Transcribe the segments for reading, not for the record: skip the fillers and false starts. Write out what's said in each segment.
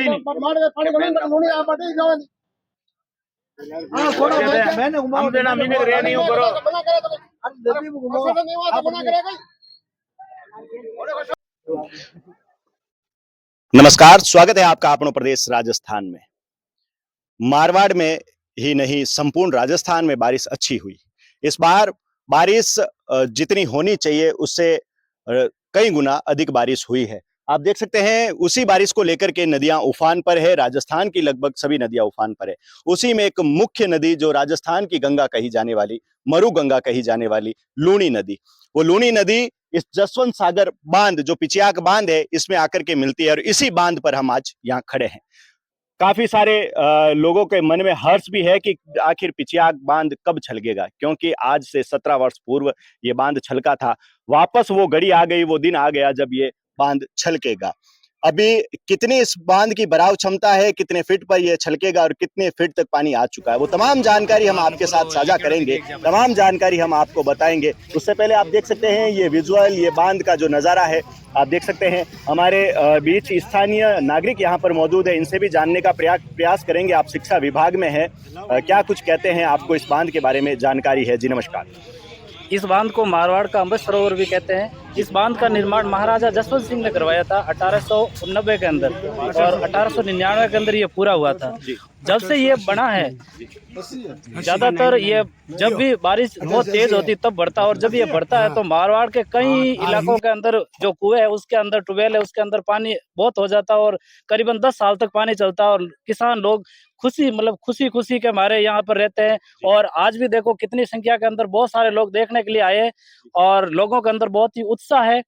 खड़ी नहीं। नमस्कार, स्वागत है आपका अपनो प्रदेश राजस्थान में। मारवाड़ में ही नहीं, संपूर्ण राजस्थान में बारिश अच्छी हुई। इस बार बारिश जितनी होनी चाहिए उससे कई गुना अधिक बारिश हुई है। आप देख सकते हैं उसी बारिश को लेकर के नदियां उफान पर है। राजस्थान की लगभग सभी नदियां उफान पर है। उसी में एक मुख्य नदी जो राजस्थान की गंगा कही जाने वाली, मरु गंगा कही जाने वाली लूणी नदी, वो लूणी नदी इस जसवंत सागर बांध जो पिचियाक बांध है इसमें आकर के मिलती है और इसी बांध पर हम आज यहाँ खड़े हैं। काफी सारे लोगों के मन में हर्ष भी है कि आखिर पिचियाक बांध कब छलकेगा, क्योंकि आज से 17 वर्ष पूर्व ये बांध छलका था। वापस वो घड़ी आ गई, वो दिन आ गया जब ये बांध छलकेगा। अभी कितनी इस बांध की भराव क्षमता है, कितने फीट पर ये छलकेगा और कितने फीट तक पानी आ चुका है, वो तमाम जानकारी हम आपके साथ साझा करेंगे, तमाम जानकारी हम आपको बताएंगे। उससे पहले आप देख सकते हैं ये विजुअल, ये बांध का जो नजारा है आप देख सकते हैं। हमारे बीच स्थानीय नागरिक यहाँ पर मौजूद है, इनसे भी जानने का प्रयास करेंगे। आप शिक्षा विभाग में है, क्या कुछ कहते हैं, आपको इस बांध के बारे में जानकारी है? जी नमस्कार। इस बांध को मारवाड़ का अमृत सरोवर भी कहते हैं। इस बांध का निर्माण महाराजा जसवंत सिंह ने करवाया था 1890 के अंदर और 1899 के अंदर ये पूरा हुआ था। जब से ये बना है, ज्यादातर ये जब भी बारिश बहुत तेज होती तब बढ़ता, और जब ये बढ़ता है तो मारवाड़ के कई इलाकों के अंदर जो कुएं है उसके अंदर, ट्यूबवेल है उसके अंदर पानी बहुत हो जाता है और करीबन 10 साल तक पानी चलता है और किसान लोग खुशी के मारे यहाँ पर रहते हैं। और आज भी देखो कितनी संख्या के अंदर बहुत सारे लोग देखने के लिए आए और लोगों के अंदर बहुत ही उत्साह है।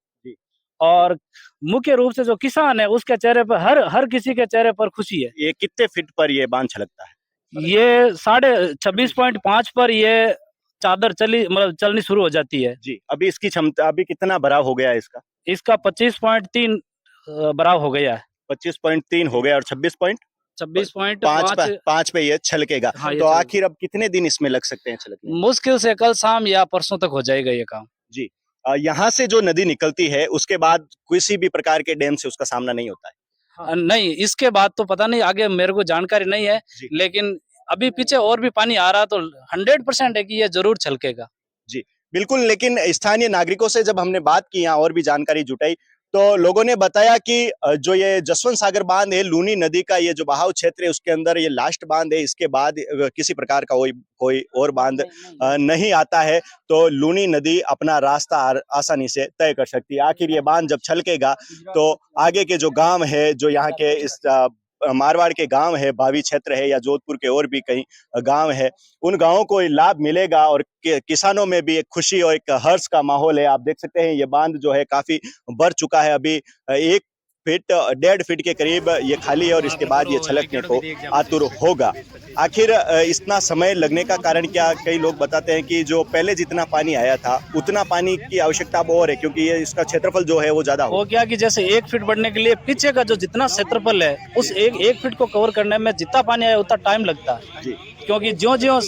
और मुख्य रूप से जो किसान है उसके चेहरे पर, हर किसी के चेहरे पर खुशी है। ये कितने फीट पर ये बांध छलकता है? ये 26.5 पर ये चादर चलनी शुरू हो जाती है जी। अभी इसकी क्षमता, अभी कितना भराव हो गया है इसका? इसका 25.3 भराव हो गया है। 25.3 हो गया और 26.5 पे ये छलकेगा। हाँ, तो आखिर अब कितने दिन इसमें लग सकते हैं छलकने? मुश्किल से कल शाम या परसों तक हो जाएगा ये काम। जी। यहाँ से जो नदी निकलती है उसके बाद किसी भी प्रकार के डैम से उसका सामना नहीं होता है? नहीं, इसके बाद तो पता नहीं, आगे मेरे को जानकारी नहीं है, लेकिन अभी पीछे और भी पानी आ रहा तो 100% है कि ये जरूर छलकेगा। जी बिल्कुल। लेकिन स्थानीय नागरिकों से जब हमने बात की, यहाँ और भी जानकारी जुटाई, तो लोगों ने बताया कि जो ये जसवंत सागर बांध है, लूनी नदी का ये जो बहाव क्षेत्र है उसके अंदर ये लास्ट बांध है। इसके बाद किसी प्रकार का कोई और बांध नहीं आता है, तो लूनी नदी अपना रास्ता आसानी से तय कर सकती है। आखिर ये बांध जब छलकेगा तो आगे के जो गांव है, जो यहाँ के इस मारवाड़ के गांव है, भावी क्षेत्र है या जोधपुर के और भी कई गांव है, उन गांवों को लाभ मिलेगा और किसानों में भी एक खुशी और एक हर्ष का माहौल है। आप देख सकते हैं ये बांध जो है काफी बढ़ चुका है। अभी 1.5 फीट के करीब ये खाली है और इसके बाद ये छलकने को आतुर होगा। आखिर इतना समय लगने का कारण क्या? कई लोग बताते हैं कि जो पहले जितना पानी आया था उतना पानी की आवश्यकता अब और है, क्योंकि ये इसका क्षेत्रफल जो है वो ज्यादा हो क्या कि जैसे 1 फीट बढ़ने के लिए पीछे का जो जितना क्षेत्रफल है उस एक फीट को कवर करने में जितना पानी आया उतना टाइम लगता है जी। क्योंकि ज्यों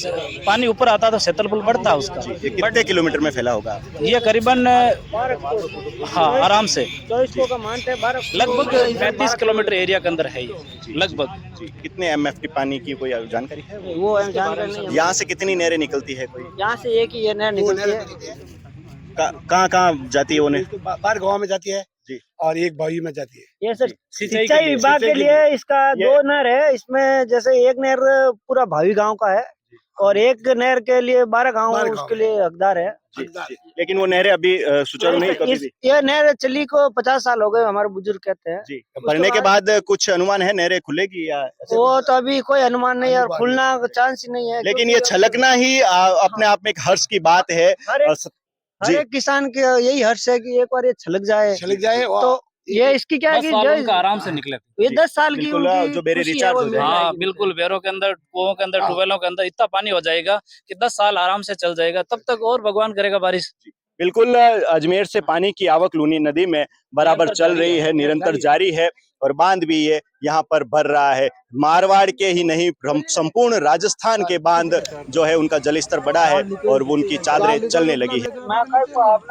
पानी ऊपर आता तो क्षेत्रफल बढ़ता है उसका। कितने किलोमीटर में फैला होगा ये? करीबन हाँ आराम से लगभग 35 किलोमीटर एरिया के अंदर है ये लगभग। कितने MF की पानी की कोई जानकारी है? वो जानकारी नहीं। यहाँ से कितनी नहरें निकलती है? कोई यहाँ से एक ही नहर निकलती है। कहाँ जाती है वो नहर? बाहर गाँव में जाती है जी, और एक बावी में जाती है। ये सर सिंचाई विभाग के लिए इसका 2 नहर है। इसमें जैसे एक नहर पूरा भावी गांव का है और एक नहर के लिए 12 गांव उसके लिए हकदार है। लेकिन वो नहरें अभी सुचारू नहीं कभी भी। ये नहर चली को 50 साल हो गए, हमारे बुजुर्ग कहते हैं जी। भरने के बाद कुछ अनुमान है नहरें खुलेगी या? वो तो अभी कोई अनुमान नहीं है और खुलना का चांस ही नहीं है। लेकिन ये छलकना ही अपने आप में एक हर्ष की बात है। हर एक किसान के यही हर्ष है कि एक बार ये छलक जाए तो ये इसकी क्या है कि जो आराम से निकले। ये 10 साल की जो बेरे रिचार्ज हो जाएगा। हाँ बिल्कुल, बेरों के अंदर, कुओं के अंदर, ट्यूबवेलों के अंदर इतना पानी हो जाएगा कि 10 साल आराम से चल जाएगा। तब तक और भगवान करेगा बारिश। बिल्कुल। अजमेर से पानी की आवक लूनी नदी में बराबर चल रही है, निरंतर जारी है। और बांध भी ये यहाँ पर भर रहा है। मारवाड़ के ही नहीं, संपूर्ण राजस्थान के बांध जो है उनका जलस्तर बढ़ा है और वो उनकी चादरें चलने लगी है।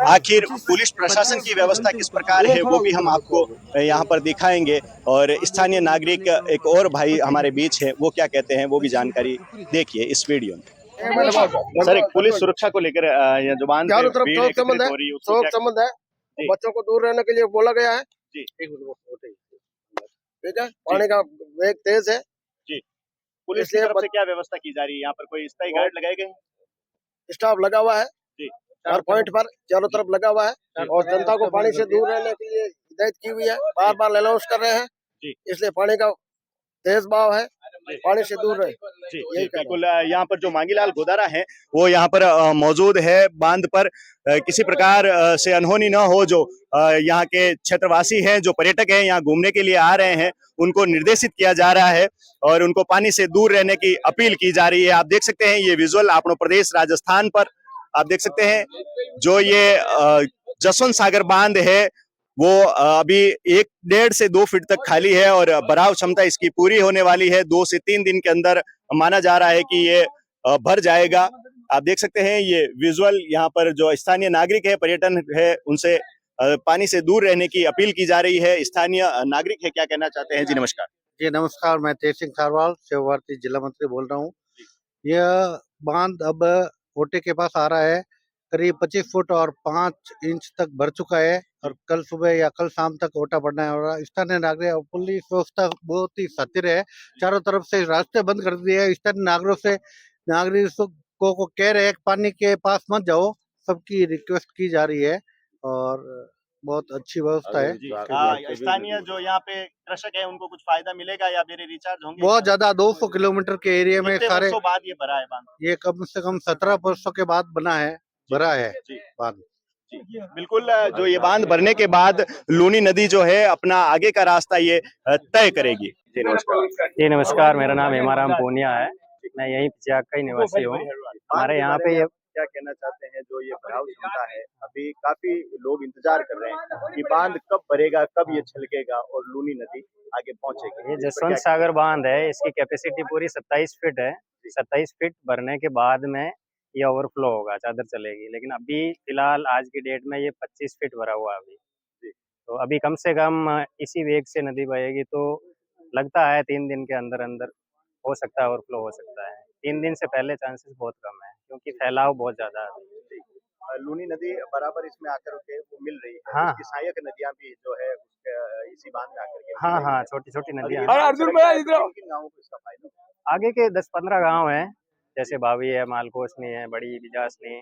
आखिर पुलिस प्रशासन की व्यवस्था किस प्रकार है वो भी हम आपको यहाँ पर दिखाएंगे और स्थानीय नागरिक एक और भाई हमारे बीच है, वो क्या कहते हैं वो भी जानकारी देखिए इस वीडियो में। सर, एक पुलिस सुरक्षा को लेकर ये जो बांध चारों तरफ भीड़ चौक एकत्रित संबंध है, हो रही है उसको चौक क्या- संबंध है। जी। बच्चों को दूर रहने के लिए बोला गया है। जी। ठीक है, पानी का वेग तेज है, पुलिस की इसलिए तरफ से क्या व्यवस्था की जा रही है? यहाँ पर कोई स्थायी गार्ड लगाए गए हैं? स्टाफ लगा हुआ है जी। हर पॉइंट पर, चारों तरफ लगा हुआ है और जनता को पानी से दूर रहने के लिए हिदायत की हुई है। बार बार अनाउंस कर रहे हैं, इसलिए पानी का तेज बहाव है, पानी से दूर रहे। जी, बिल्कुल। यहाँ पर जो मांगीलाल गोदारा है वो यहाँ पर मौजूद है बांध पर। किसी प्रकार से अनहोनी न हो, जो यहाँ के क्षेत्रवासी हैं, जो पर्यटक हैं यहाँ घूमने के लिए आ रहे हैं, उनको निर्देशित किया जा रहा है और उनको पानी से दूर रहने की अपील की जा रही है। आप देख सकते हैं ये विजुअल आपनो प्रदेश राजस्थान पर आप देख सकते हैं। जो ये जसवंत सागर बांध है वो अभी 1.5 से 2 फीट तक खाली है और भराव क्षमता इसकी पूरी होने वाली है। 2 से 3 दिन के अंदर माना जा रहा है कि ये भर जाएगा। आप देख सकते हैं ये विजुअल, यहाँ पर जो स्थानीय नागरिक है, पर्यटन है, उनसे पानी से दूर रहने की अपील की जा रही है। स्थानीय नागरिक है, क्या कहना चाहते हैं? जी नमस्कार। जी नमस्कार, मैं तेज सिंह खारवाल सेवा भारती जिला मंत्री बोल रहा हूँ। यह बांध अब ओटे के पास आ रहा है, करीब 25 फुट और 5 इंच तक भर चुका है और कल सुबह या कल शाम तक ओटा बढ़ना है। और स्थानीय नागरिक और पुलिस व्यवस्था बहुत ही सतिर है, चारों तरफ से रास्ते बंद कर दिए हैं। स्थानीय नागरिकों को कह रहे हैं कि पानी के पास मत जाओ, सबकी रिक्वेस्ट की जा रही है और बहुत अच्छी व्यवस्था है। स्थानीय जो यहाँ पे कृषक है उनको कुछ फायदा मिलेगा या मेरे रिचार्ज होंगे? बहुत ज्यादा 200 किलोमीटर के एरिया में कितने सारे, वर्षों बाद ये भरा है बांध? ये कम से कम 17 वर्षों के बाद भरा है जी। बांध। बिल्कुल। जो ये बांध भरने के बाद लूनी नदी जो है अपना आगे का रास्ता ये तय करेगी। जी नमस्कार। जी नमस्कार, मेरा नाम हेमाराम पूनिया है, मैं यहीं पिचियाक का ही निवासी हूँ। हमारे यहाँ पे ये क्या कहना चाहते हैं? जो ये भराव क्षमता है, अभी काफी लोग इंतजार कर रहे हैं कि बांध कब भरेगा, कब ये छलकेगा और लूनी नदी आगे पहुंचेगी। ये जसवंत सागर बांध है, इसकी कैपेसिटी पूरी 27 फीट है। 27 फीट भरने के बाद में ये ओवरफ्लो होगा, चादर चलेगी। लेकिन अभी फिलहाल आज की डेट में ये 25 फीट भरा हुआ है अभी। तो अभी कम से कम इसी वेग से नदी बहेगी तो लगता है 3 दिन के अंदर अंदर हो सकता है, ओवरफ्लो हो सकता है। 3 दिन से पहले चांसेस बहुत कम है क्योंकि फैलाव बहुत ज्यादा है अभी। लूनी नदी बराबर इसमें आकर के वो मिल रही है। हाँ। उसकी सहायक नदियां भी जो है इसी बांध में आकर के मिल हाँ रही हाँ, है। छोटी छोटी अगर नदियाँ ये हैं। बांध चलता है तो किन गांवों को इसका फायदा होगा? आगे के 10-15 गांव हैं, जैसे भावी है, मालकोसनी है, बड़ी बिजासनी,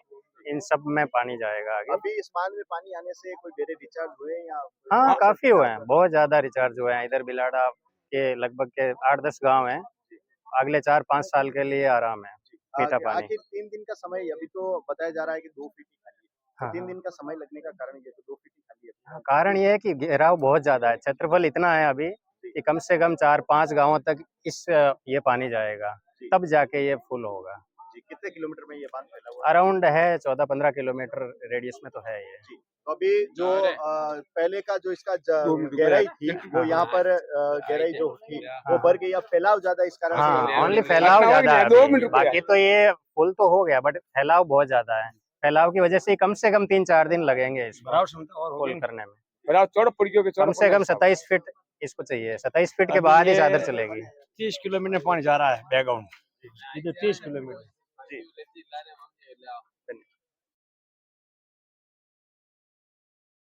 इन सब में पानी जाएगा आगे। अभी इस बांध में पानी आने से कोई बेरे रिचार्ज हुए या? हाँ, काफी हुए हैं, बहुत ज्यादा रिचार्ज हुए हैं। इधर बिलाड़ा के लगभग के 8-10 गांव हैं, अगले 4-5 साल के लिए आराम है मीठा पानी। आखिर 3 दिन का समय, अभी तो बताया जा रहा है कि 2 फीट ही खाली है। हाँ, 3 दिन का समय लगने का कारण ये, तो 2 फीट ही खाली है। कारण ये है कि घेराव बहुत ज्यादा है, क्षेत्रफल इतना है अभी कि कम से कम 4-5 गांवों तक ये पानी जाएगा, तब जाके ये फुल होगा। जी, कितने किलोमीटर में ये बांध फैला हुआ है? अराउंड है 14-15 किलोमीटर रेडियस में तो है ये। तो अभी जो पहले का जो इसका गहराई थी वो यहाँ पर गहराई जो थी वो बढ़ गई, अब फैलाव ज्यादा इस कारण हाँ, से। ओनली फैलाव ज्यादा है अभी। बाकी तो ये फुल तो हो गया, बट फैलाव बहुत ज्यादा है। फैलाव की वजह से कम 3-4 दिन लगेंगे इसको फुल करने में। कम से कम 27 फीट इसको चाहिए, 27 फीट के बाद ही चादर चलेगी। 30 किलोमीटर पानी जा रहा है बैकग्राउंड, 30 किलोमीटर।